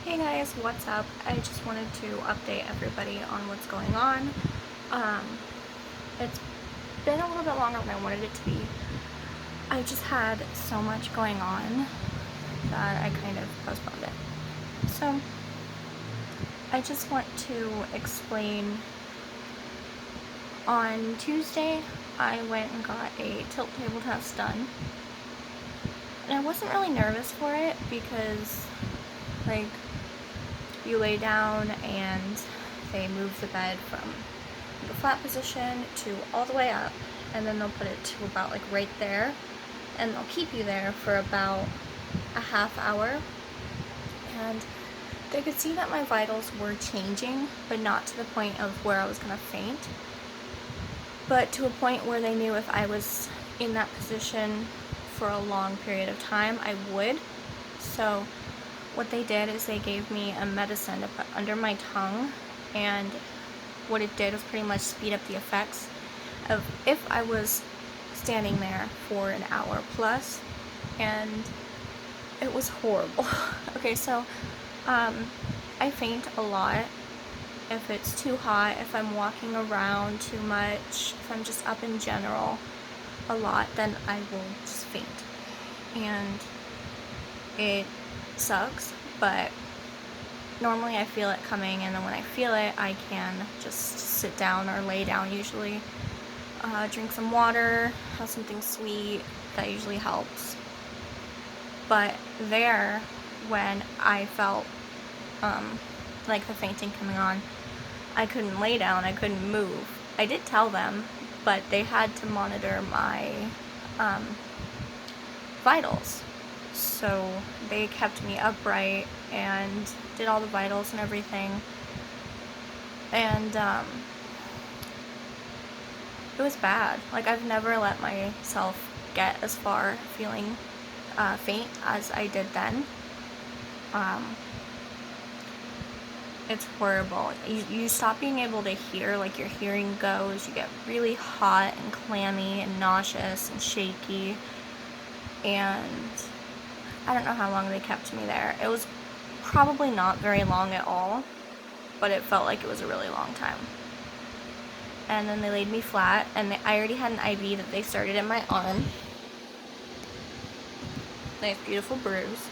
Hey guys, what's up? I just wanted to update everybody on what's going on. Um, it's been a little bit longer than I wanted it to be. I just had so much going on that I kind of postponed it. So, I just want to explain. On Tuesday, I went and got a tilt table test done. And I wasn't really nervous for it because, like, you lay down and they move the bed from the flat position to all the way up, and then they'll put it to about like right there, and they'll keep you there for about a half hour. And they could see that my vitals were changing, but not to the point of where I was gonna faint, but to a point where they knew if I was in that position for a long period of time, I would. So what they did is they gave me a medicine to put under my tongue, and what it did was pretty much speed up the effects of if I was standing there for an hour plus, and it was horrible. Okay, so I faint a lot if it's too hot, if I'm walking around too much, if I'm just up in general a lot, then I will just faint. And it sucks, but normally I feel it coming, and then when I feel it, I can just sit down or lay down usually, drink some water, have something sweet, that usually helps. But there, when I felt like the fainting coming on, I couldn't lay down, I couldn't move. I did tell them, but they had to monitor my vitals. So they kept me upright and did all the vitals and everything. And it was bad. Like, I've never let myself get as far feeling faint as I did then. It's horrible. You stop being able to hear, like your hearing goes, you get really hot and clammy and nauseous and shaky, and I don't know how long they kept me there. It was probably not very long at all, but it felt like it was a really long time. And then they laid me flat, and I already had an IV that they started in my arm. Nice, beautiful bruise.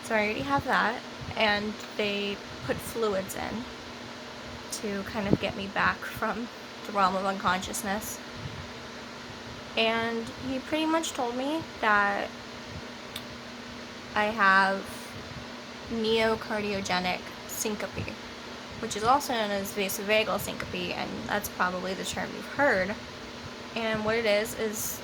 So I already have that, and they put fluids in to kind of get me back from the realm of unconsciousness. And he pretty much told me that I have neocardiogenic syncope, which is also known as vasovagal syncope, and that's probably the term you've heard. And what it is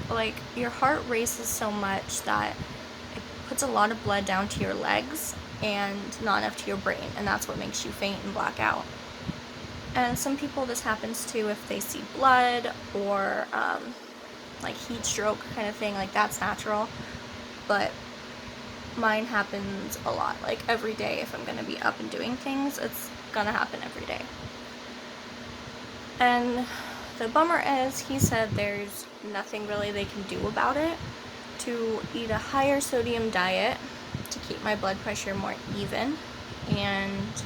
like your heart races so much that it puts a lot of blood down to your legs and not enough to your brain, and that's what makes you faint and black out. And some people this happens to if they see blood or like heat stroke kind of thing, like that's natural, but mine happens a lot, like every day. If I'm gonna be up and doing things, it's gonna happen every day. And the bummer is, he said there's nothing really they can do about it, to eat a higher sodium diet to keep my blood pressure more even, and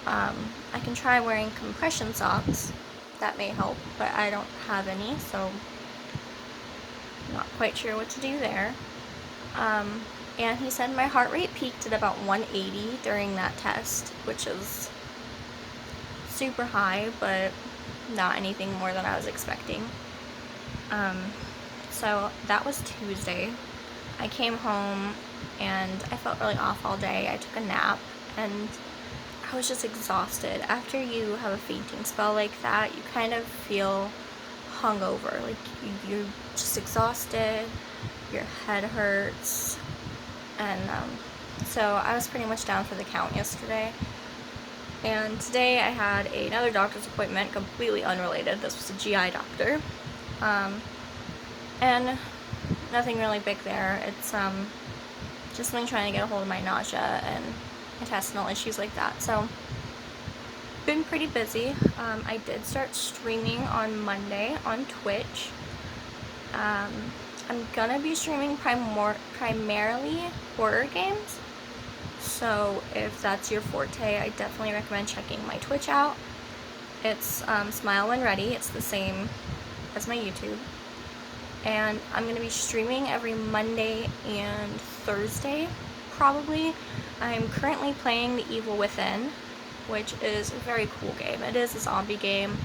I can try wearing compression socks. That may help, but I don't have any, so I'm not quite sure what to do there. And he said my heart rate peaked at about 180 during that test, which is super high, but not anything more than I was expecting. So that was Tuesday. I came home and I felt really off all day. I took a nap and I was just exhausted. After you have a fainting spell like that, you kind of feel hungover. Like you're just exhausted, your head hurts, and so I was pretty much down for the count yesterday. And today I had another doctor's appointment, completely unrelated. This was a GI doctor. And nothing really big there. It's just been trying to get a hold of my nausea and intestinal issues like that. So, been pretty busy. I did start streaming on Monday on Twitch. I'm gonna be streaming primarily horror games. So if that's your forte, I definitely recommend checking my Twitch out. It's Smile When Ready. It's the same as my YouTube. And I'm going to be streaming every Monday and Thursday, probably. I'm currently playing The Evil Within, which is a very cool game. It is a zombie game,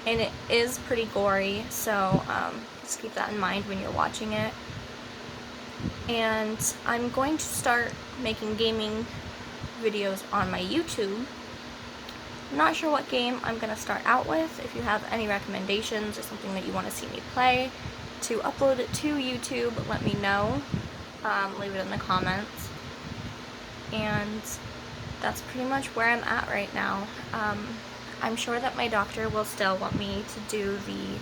and it is pretty gory, so just keep that in mind when you're watching it. And I'm going to start making gaming videos on my YouTube. I'm not sure what game I'm going to start out with. If you have any recommendations or something that you want to see me play to upload it to YouTube, let me know. Leave it in the comments. And that's pretty much where I'm at right now. I'm sure that my doctor will still want me to do the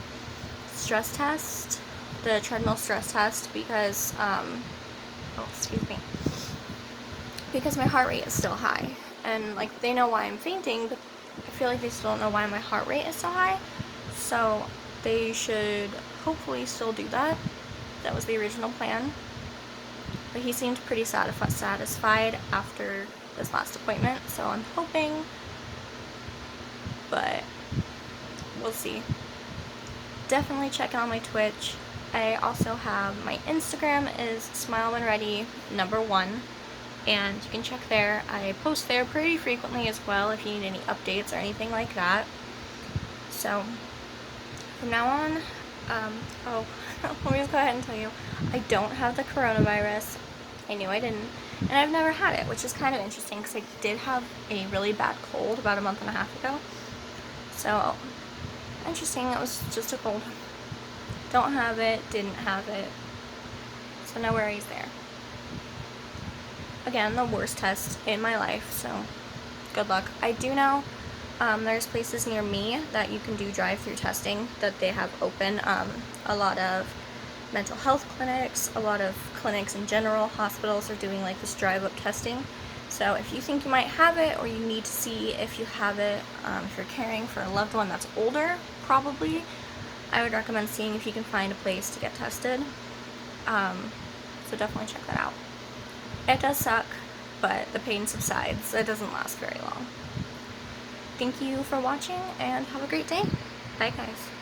stress test, the treadmill stress test, because, because my heart rate is still high. And, like, they know why I'm fainting, but I feel like they still don't know why my heart rate is so high. So they should hopefully still do that. That was the original plan. But he seemed pretty satisfied after this last appointment, so I'm hoping, but we'll see. Definitely check out my Twitch. I also have my Instagram is SmileWhenReady1, and you can check there. I post there pretty frequently as well if you need any updates or anything like that. So from now on, let me just go ahead and tell you, I don't have the coronavirus. I knew I didn't, and I've never had it, which is kind of interesting because I did have a really bad cold about a month and a half ago. So, interesting, it was just a cold. Don't have it, didn't have it, so no worries there. Again, the worst test in my life, so good luck. I do know there's places near me that you can do drive-through testing that they have open. A lot of mental health clinics, a lot of clinics in general, hospitals are doing like this drive-up testing. So if you think you might have it, or you need to see if you have it, if you're caring for a loved one that's older, probably, I would recommend seeing if you can find a place to get tested. So definitely check that out. It does suck, but the pain subsides. It doesn't last very long. Thank you for watching, and have a great day. Bye, guys.